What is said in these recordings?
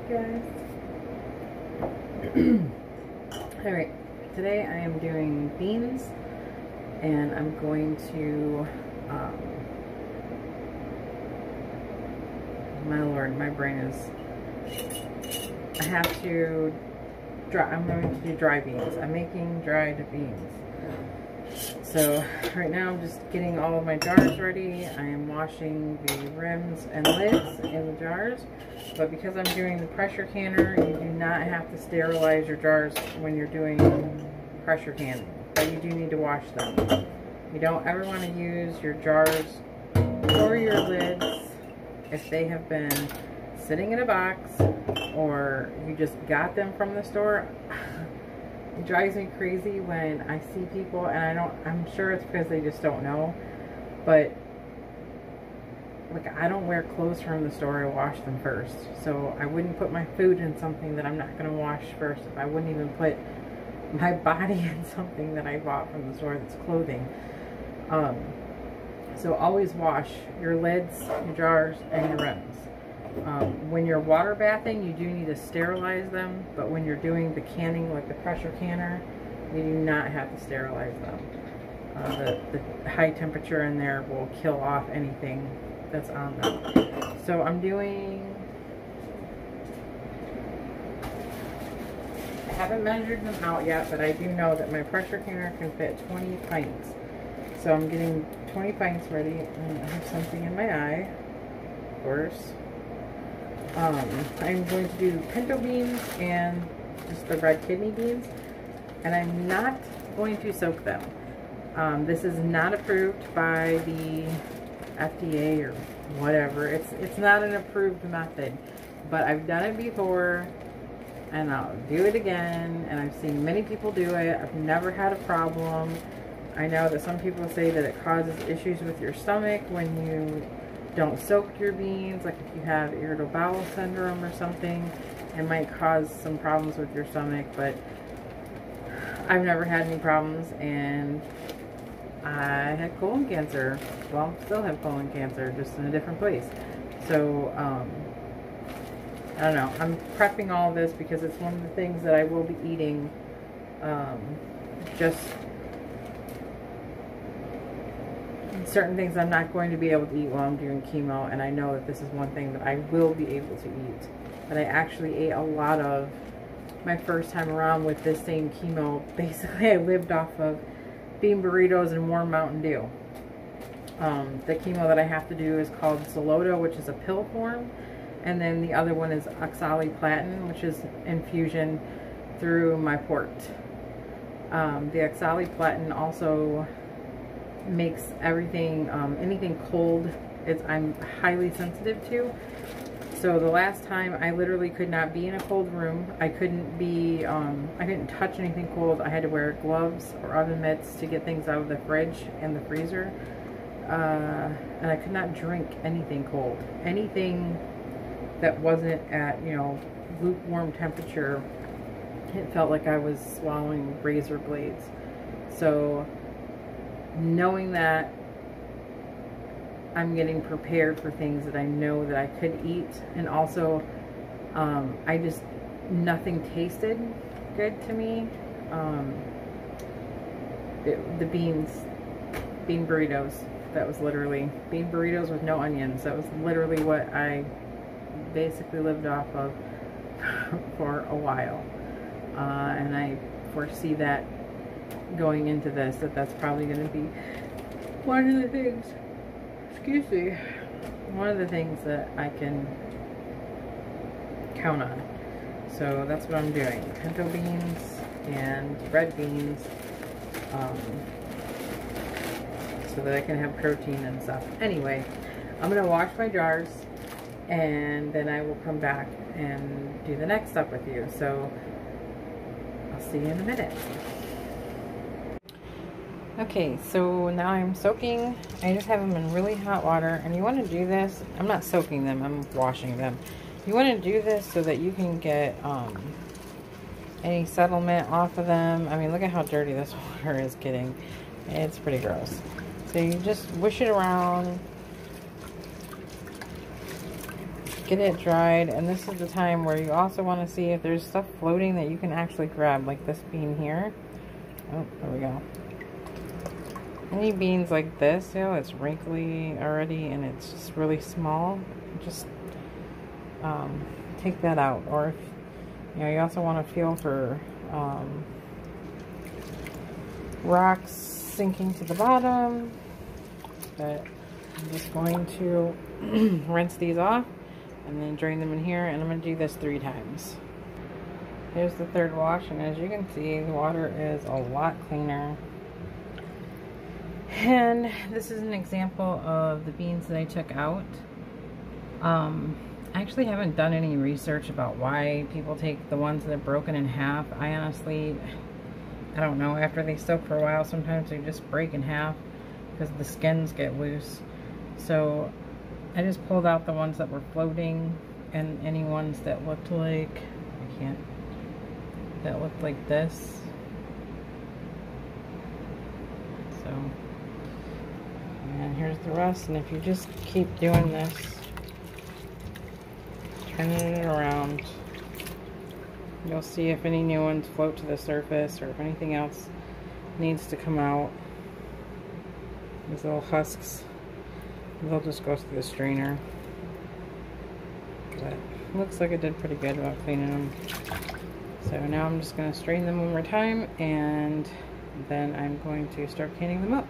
guys. Alright, today I am doing beans, and I'm going to, my lord, my brain is, I have to, I'm going to do dry beans. I'm making dried beans. So right now I'm just getting all of my jars ready. I am washing the rims and lids in the jars, but because I'm doing the pressure canner, you do not have to sterilize your jars when you're doing pressure canning, but you do need to wash them. You don't ever want to use your jars or your lids if they have been sitting in a box or you just got them from the store. It drives me crazy when I see people, and I'm sure it's because they just don't know, but like, I don't wear clothes from the store. I wash them first. So I wouldn't put my food in something that I'm not going to wash first. I wouldn't even put my body in something that I bought from the store that's clothing. So always wash your lids, your jars, and your rims. When you're water bathing, you do need to sterilize them, but when you're doing the canning, like the pressure canner, you do not have to sterilize them. The high temperature in there will kill off anything that's on them. So I'm doing, I haven't measured them out yet, but I do know that my pressure canner can fit 20 pints. So I'm getting 20 pints ready, and I have something in my eye, of course. I'm going to do pinto beans and just the red kidney beans, and I'm not going to soak them. This is not approved by the FDA or whatever. It's not an approved method, but I've done it before, and I'll do it again, and I've seen many people do it. I've never had a problem. I know that some people say that it causes issues with your stomach when you don't soak your beans, like if you have irritable bowel syndrome or something, it might cause some problems with your stomach, but I've never had any problems, and I had colon cancer. Well, still have colon cancer, just in a different place. So, I don't know. I'm prepping all of this because it's one of the things that I will be eating, just certain things I'm not going to be able to eat while I'm doing chemo, and I know that this is one thing that I will be able to eat, that I actually ate a lot of my first time around with this same chemo. Basically, I lived off of bean burritos and warm Mountain Dew. The chemo that I have to do is called Xeloda, which is a pill form, and then the other one is oxaliplatin, which is infusion through my port. The oxaliplatin also makes everything, anything cold, I'm highly sensitive to. So the last time, I literally could not be in a cold room. I couldn't be, I couldn't touch anything cold. I had to wear gloves or oven mitts to get things out of the fridge and the freezer. And I could not drink anything cold. Anything that wasn't at, lukewarm temperature, it felt like I was swallowing razor blades. So knowing that, I'm getting prepared for things that I know that I could eat, and also nothing tasted good to me. The bean burritos, that was literally bean burritos with no onions. That was literally what I basically lived off of for a while, and I foresee that going into this, that's probably going to be one of the things, excuse me, one of the things that I can count on. So that's what I'm doing, pinto beans and red beans, so that I can have protein and stuff. Anyway, I'm going to wash my jars, and then I will come back and do the next step with you. So I'll see you in a minute. Okay, so now I'm soaking. I just have them in really hot water, and you want to do this, I'm not soaking them, I'm washing them. You want to do this so that you can get any settlement off of them. I mean, look at how dirty this water is getting. It's pretty gross. So you just wish it around, get it dried. And this is the time where you also want to see if there's stuff floating that you can actually grab, like this bean here. Oh, there we go. Any beans like this, you know, it's wrinkly already and it's just really small, just take that out. Or if, you know, you also want to feel for rocks sinking to the bottom. But I'm just going to rinse these off and then drain them in here, and I'm going to do this 3 times. Here's the 3rd wash, and as you can see, the water is a lot cleaner. And this is an example of the beans that I took out. I actually haven't done any research about why people take the ones that are broken in half. I honestly, I don't know. After they soak for a while, sometimes they just break in half because the skins get loose. So I just pulled out the ones that were floating, and any ones that looked like, that looked like this. So, and here's the rest. And if you just keep doing this, turning it around, you'll see if any new ones float to the surface or if anything else needs to come out. These little husks, they'll just go through the strainer. But it looks like it did pretty good about cleaning them. So now I'm just going to strain them one more time, and then I'm going to start canning them up.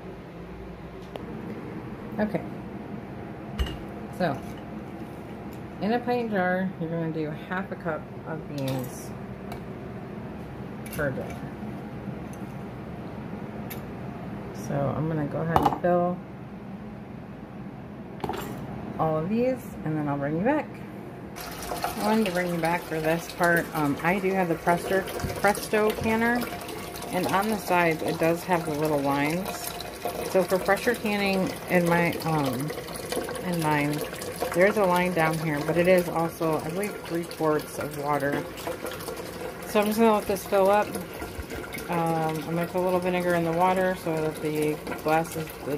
Okay, so in a pint jar, you're going to do 1/2 cup of beans per jar. So I'm going to go ahead and fill all of these, and then I'll bring you back. I wanted to bring you back for this part. I do have the Presto canner, and on the sides it does have the little lines. So for pressure canning in mine, there's a line down here, but it is also, I believe, 3/4 of water. So I'm just going to let this fill up. I'm going to put a little vinegar in the water so that the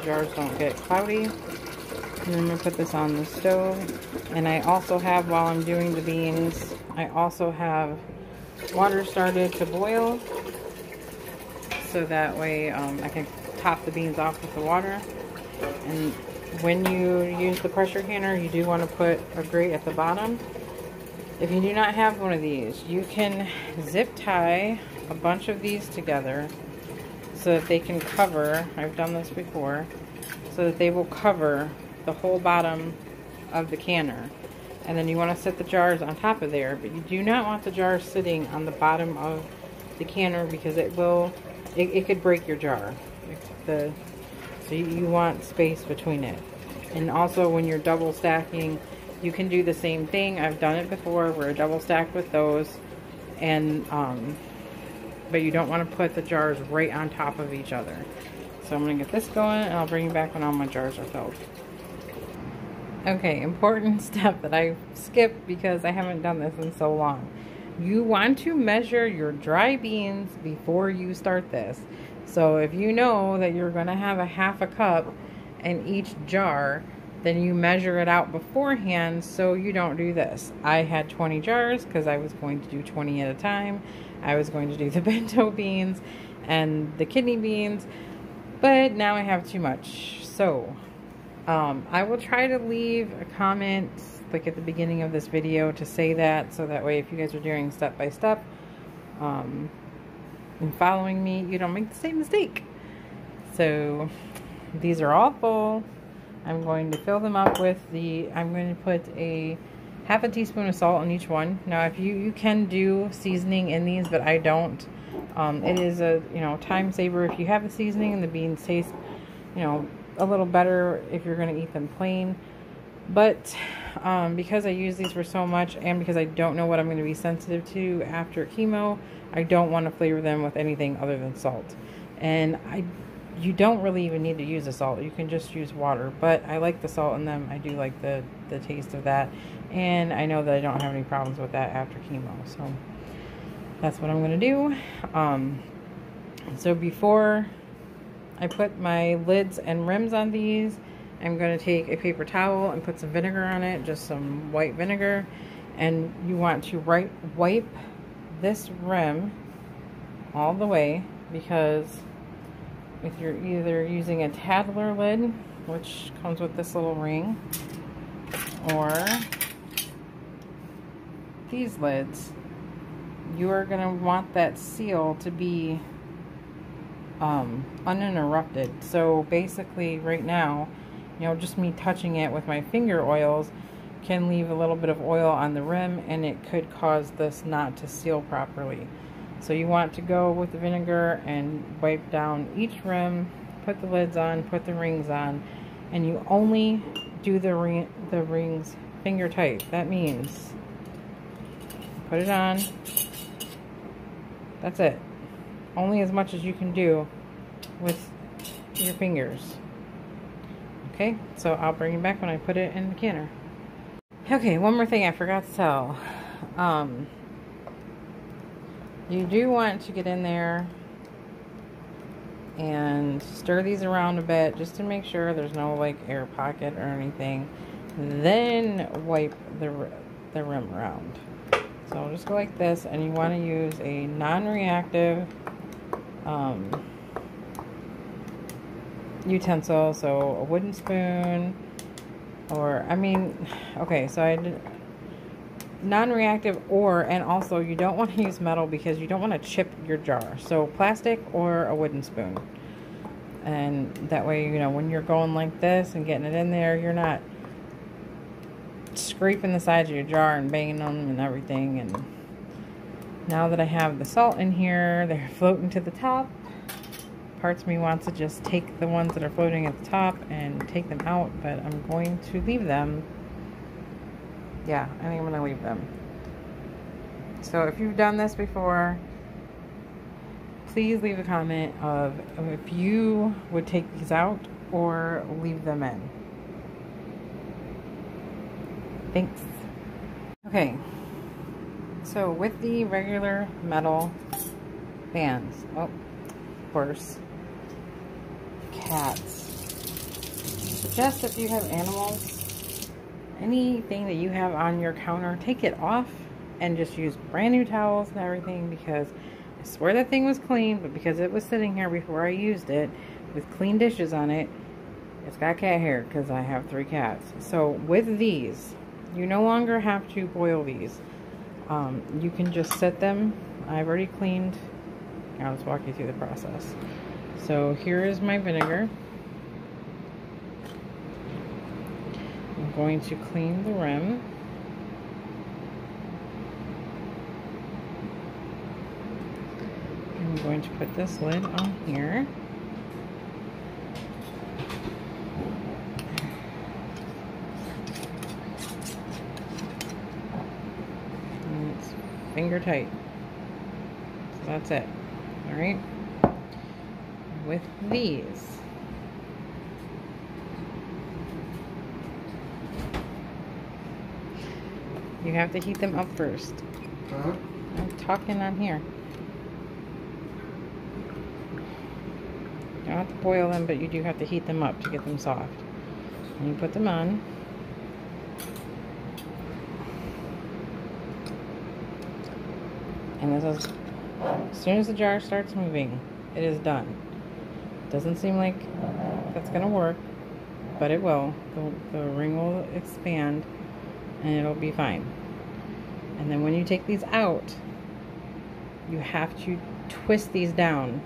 jars don't get cloudy. And then I'm going to put this on the stove. And I also have, while I'm doing the beans, I also have water started to boil. So that way I can top the beans off with the water. And when you use the pressure canner, you do want to put a grate at the bottom. If you do not have one of these, you can zip tie a bunch of these together so that they can cover, I've done this before, so that they will cover the whole bottom of the canner. And then you want to set the jars on top of there, but you do not want the jars sitting on the bottom of the canner because it could break your jar. So you want space between it. And also when you're double stacking, you can do the same thing. I've done it before where I double stacked with those, and but you don't want to put the jars right on top of each other. So I'm going to get this going, and I'll bring you back when all my jars are filled. Okay, important step that I skipped because I haven't done this in so long. You want to measure your dry beans before you start this. So if you know that you're going to have 1/2 cup in each jar, then you measure it out beforehand so you don't do this. I had 20 jars because I was going to do 20 at a time. I was going to do the bento beans and the kidney beans, but now I have too much. So I will try to leave a comment like at the beginning of this video to say that, so that way if you guys are doing step by step and following me, you don't make the same mistake. So these are all full. I'm going to fill them up with I'm going to put a 1/2 teaspoon of salt in each one. Now if you can do seasoning in these, but I don't. It is a time saver if you have a seasoning, and the beans taste a little better if you're going to eat them plain. But because I use these for so much, and because I don't know what I'm going to be sensitive to after chemo, I don't want to flavor them with anything other than salt. And you don't really even need to use the salt. You can just use water. But I like the salt in them. I do like the taste of that. And I know that I don't have any problems with that after chemo. So that's what I'm going to do. So before I put my lids and rims on these, I'm going to take a paper towel and put some vinegar on it, just some white vinegar. And you want to wipe this rim all the way, because if you're either using a Tattler lid, which comes with this little ring, or these lids, you are going to want that seal to be uninterrupted. So basically right now, you know, just me touching it with my finger oils can leave a little bit of oil on the rim, and it could cause this not to seal properly. So you want to go with the vinegar and wipe down each rim, put the lids on, put the rings on, and you only do the rings finger tight. That means put it on, that's it. Only as much as you can do with your fingers. Okay, so I'll bring it back when I put it in the canner. Okay, one more thing I forgot to tell. You do want to get in there and stir these around a bit just to make sure there's no like air pocket or anything. Then wipe the rim around. So I'll just go like this, and you want to use a non-reactive utensil, so a wooden spoon, or I mean, okay, so I did non-reactive, and also you don't want to use metal because you don't want to chip your jar. So plastic or a wooden spoon, and that way, you know, when you're going like this and getting it in there, you're not scraping the sides of your jar and banging them and everything. And now that I have the salt in here, they're floating to the top. Parts of me wants to just take the ones that are floating at the top and take them out, but I'm going to leave them. Yeah, I think I'm going to leave them. So if you've done this before, please leave a comment of if you would take these out or leave them in. Thanks. Okay, so with the regular metal fans, oh, of course, cats. Suggest if you have animals, anything that you have on your counter, take it off and just use brand new towels and everything, because I swear that thing was clean, but because it was sitting here before I used it with clean dishes on it, it's got cat hair because I have 3 cats. So with these, you no longer have to boil these. You can just set them. I've already cleaned. I'll just walk you through the process. So here is my vinegar. I'm going to clean the rim. I'm going to put this lid on here. Finger tight. So that's it. Alright. With these, you have to heat them up first. I'm talking on here. You don't have to boil them, but you do have to heat them up to get them soft. And you put them on. And this is, as soon as the jar starts moving, it is done. Doesn't seem like that's gonna work, but it will. The ring will expand and it'll be fine. And then when you take these out, you have to twist these down.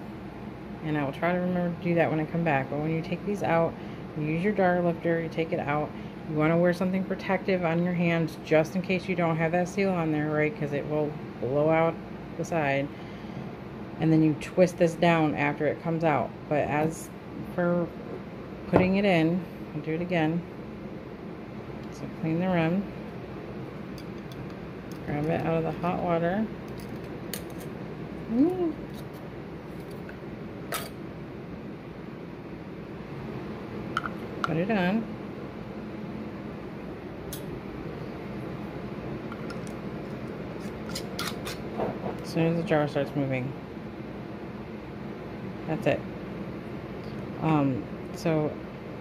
And I will try to remember to do that when I come back. But when you take these out, you use your jar lifter, you take it out. You want to wear something protective on your hands just in case you don't have that seal on there, right? Because it will blow out the side. And then you twist this down after it comes out. But as for putting it in, I'll do it again. So clean the rim. Grab it out of the hot water. Put it on. As soon as the jar starts moving. That's it. So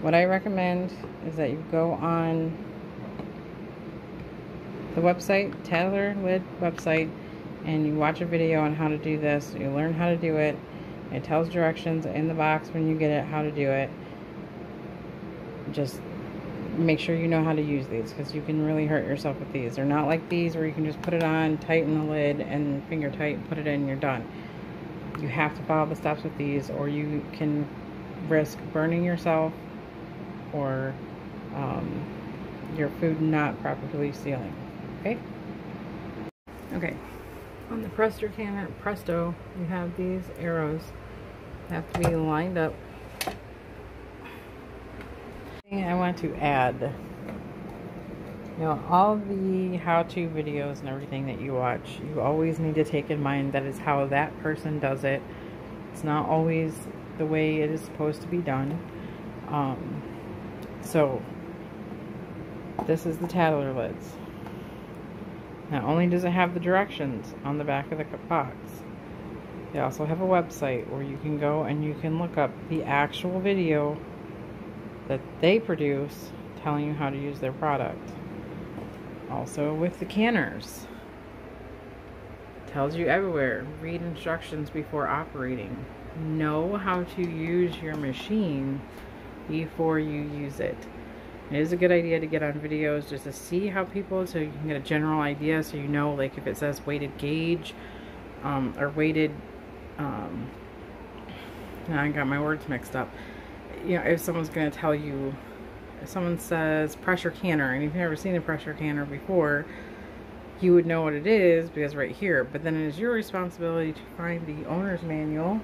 what I recommend is that you go on the website, Tattler Lid website, and you watch a video on how to do this. You learn how to do it. It tells directions in the box when you get it how to do it. Just make sure you know how to use these, because you can really hurt yourself with these. They're not like these where you can just put it on, tighten the lid, and finger tight, put it in, you're done. You have to follow the steps with these, or you can risk burning yourself or your food not properly sealing. Okay? Okay. On the Presto, you have these arrows. They have to be lined up. I want to add, you know, all the how-to videos and everything that you watch, you always need to take in mind that is how that person does it. It's not always the way it is supposed to be done. So this is the Tattler lids. Not only does it have the directions on the back of the box, they also have a website where you can go and you can look up the actual video that they produce telling you how to use their product. Also with the canners, tells you everywhere, read instructions before operating. Know how to use your machine before you use it. It is a good idea to get on videos just to see how people, so you can get a general idea, so you know, like if it says weighted gauge or weighted now I got my words mixed up. You know, if someone's going to tell you, if someone says pressure canner and you've never seen a pressure canner before, you would know what it is because right here. But then it is your responsibility to find the owner's manual,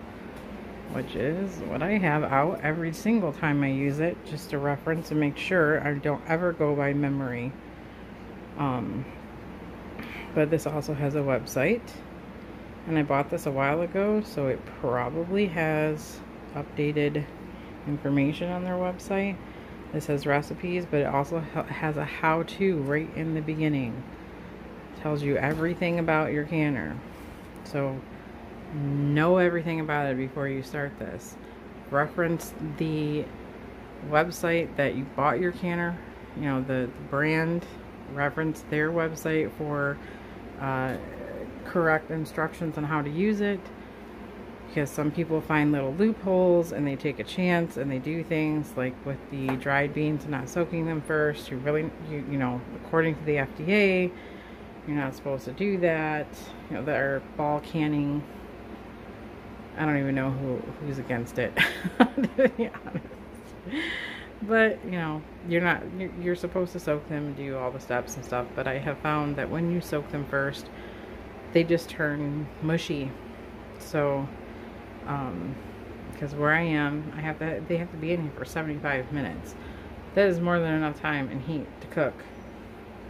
which is what I have out every single time I use it, just to reference and make sure I don't ever go by memory. But this also has a website, and I bought this a while ago, so it probably has updated information on their website. This has recipes, but it also has a how-to right in the beginning. It tells you everything about your canner, so know everything about it before you start this. Reference the website that you bought your canner, you know, the brand. Reference their website for correct instructions on how to use it, because some people find little loopholes and they take a chance and they do things like with the dried beans and not soaking them first. You know, according to the FDA, you're not supposed to do that. You know, they're ball canning. I don't even know who's against it, to be honest. But, you know, you're supposed to soak them and do all the steps and stuff. But I have found that when you soak them first, they just turn mushy. So, because where I am, they have to be in here for 75 minutes. That is more than enough time and heat to cook.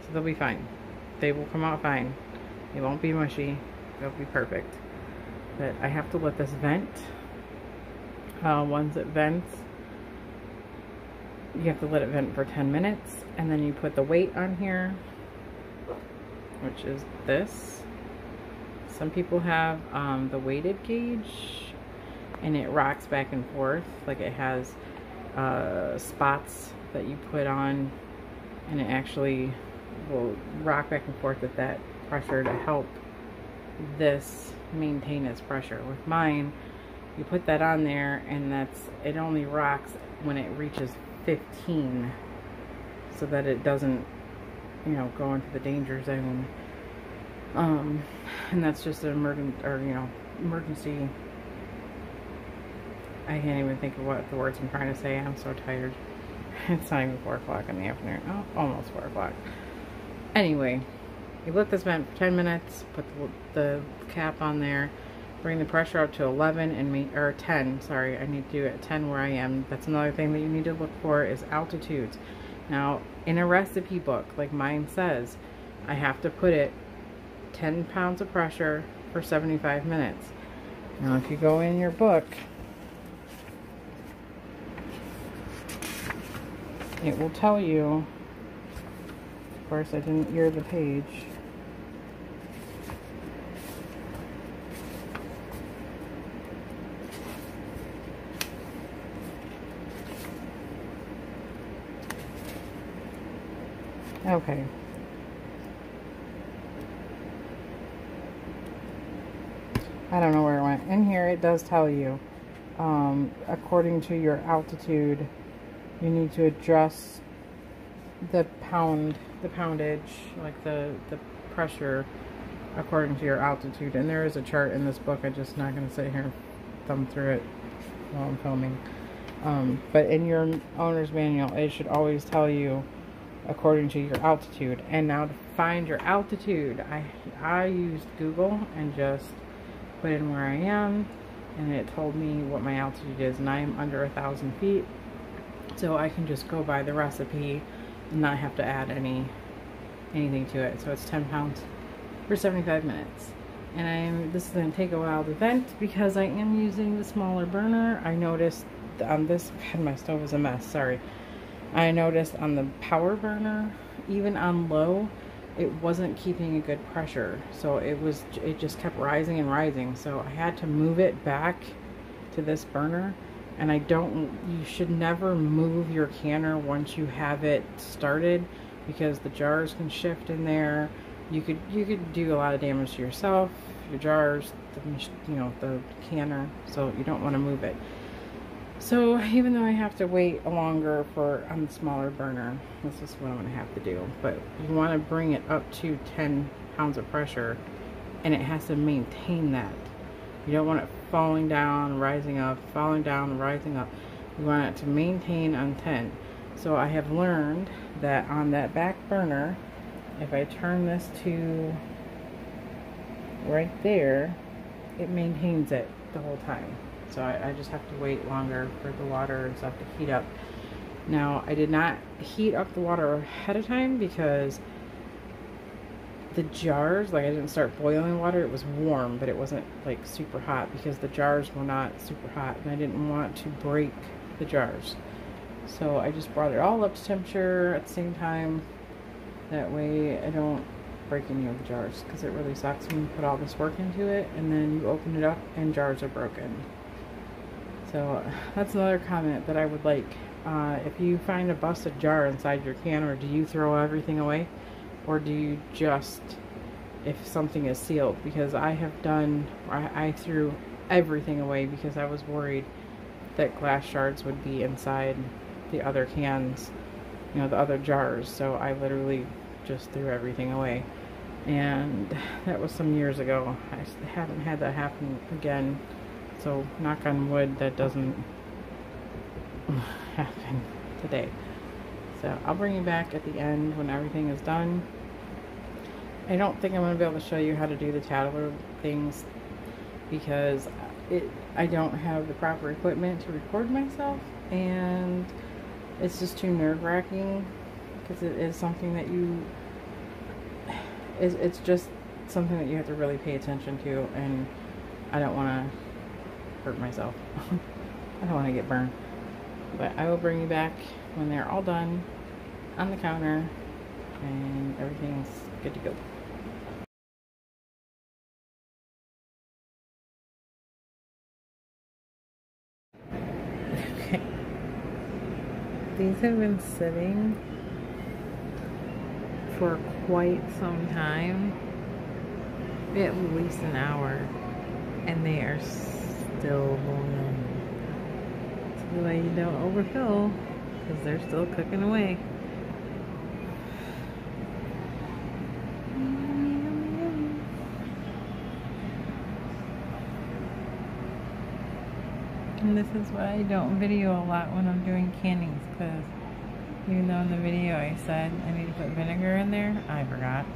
So they'll be fine. They will come out fine. They won't be mushy. They'll be perfect. But I have to let this vent. Once it vents, you have to let it vent for 10 minutes, and then you put the weight on here, which is this. Some people have the weighted gauge, and it rocks back and forth. Like it has spots that you put on, and it actually will rock back and forth at that pressure to help this maintain its pressure. With mine, you put that on there, and it only rocks when it reaches 15, so that it doesn't, you know, go into the danger zone. And that's just an emergency. I can't even think of what the words I'm trying to say. I'm so tired. It's not even 4 o'clock in the afternoon. Oh, almost 4 o'clock. Anyway, you let this vent for 10 minutes, put the cap on there, bring the pressure up to 11 or 10. Sorry, I need to do it at 10 where I am. That's another thing that you need to look for is altitudes. Now, in a recipe book, like mine says, I have to put it 10 pounds of pressure for 75 minutes. Now, if you go in your book, it will tell you, of course I didn't ear the page, Okay. I don't know where it went. In here it does tell you, according to your altitude, you need to adjust the poundage, like the pressure according to your altitude. And there is a chart in this book. I'm just not going to sit here and thumb through it while I'm filming. But in your owner's manual, it should always tell you according to your altitude. And now to find your altitude, I used Google and just put in where I am, and it told me what my altitude is, and I am under 1,000 feet. So I can just go by the recipe and not have to add anything to it. So it's 10 pounds for 75 minutes. And this is going to take a while to vent because I am using the smaller burner. I noticed on this, God, my stove is a mess, sorry. I noticed on the power burner, even on low, it wasn't keeping a good pressure. So it just kept rising and rising. So I had to move it back to this burner. And you should never move your canner once you have it started, because the jars can shift in there. You could do a lot of damage to yourself, your jars, the canner. So you don't want to move it. So even though I have to wait longer on the smaller burner, this is what I'm going to have to do. But you want to bring it up to 10 pounds of pressure, and it has to maintain that. You don't want it falling down, rising up, falling down, rising up. You want it to maintain on 10. So I have learned that on that back burner, if I turn this to right there, it maintains it the whole time. So I just have to wait longer for the water and stuff to heat up. Now, I did not heat up the water ahead of time because the jars, like I didn't start boiling water. It was warm, but it wasn't like super hot because the jars were not super hot, and I didn't want to break the jars. So I just brought it all up to temperature at the same time. That way I don't break any of the jars, because it really sucks when you put all this work into it and then you open it up and jars are broken. So that's another comment that I would like. If you find a busted jar inside your canner, do you throw everything away? Or do you just, if something is sealed? Because I threw everything away because I was worried that glass shards would be inside the other cans, the other jars. So I literally just threw everything away. And that was some years ago. I haven't had that happen again. So knock on wood, that doesn't happen today. So I'll bring you back at the end when everything is done. I don't think I'm going to be able to show you how to do the Tattler things because I don't have the proper equipment to record myself, and it's just too nerve-wracking because it is something that it's just something that you have to really pay attention to, and I don't want to hurt myself. I don't want to get burned. But I will bring you back when they're all done on the counter and everything's good to go. Okay. These have been sitting for quite some time, at least an hour, and they are still boiling. So that you don't overfill, because they're still cooking away. And this is why I don't video a lot when I'm doing cannings, because even though in the video I said I need to put vinegar in there, I forgot.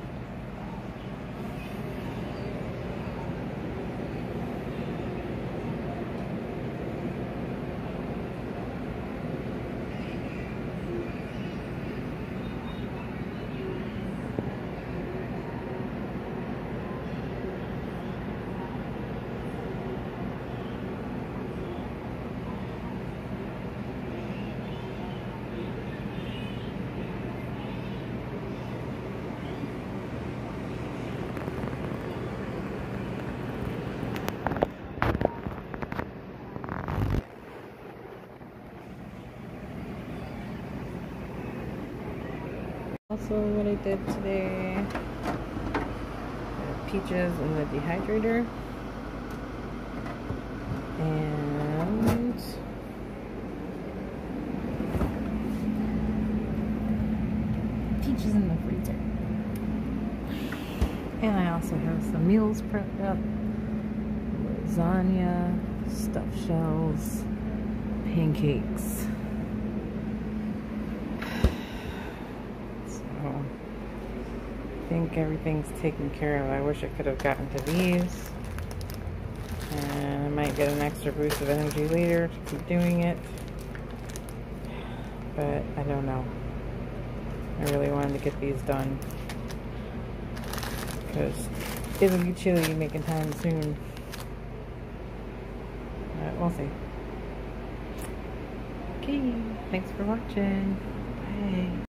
Also, what I did today, peaches in the dehydrator, and peaches in the freezer. And I also have some meals prepped up: lasagna, stuffed shells, pancakes. I think everything's taken care of. I wish I could have gotten to these, and I might get an extra boost of energy later to keep doing it, but I don't know. I really wanted to get these done because it'll be chilly making time soon, but we'll see. Okay, thanks for watching.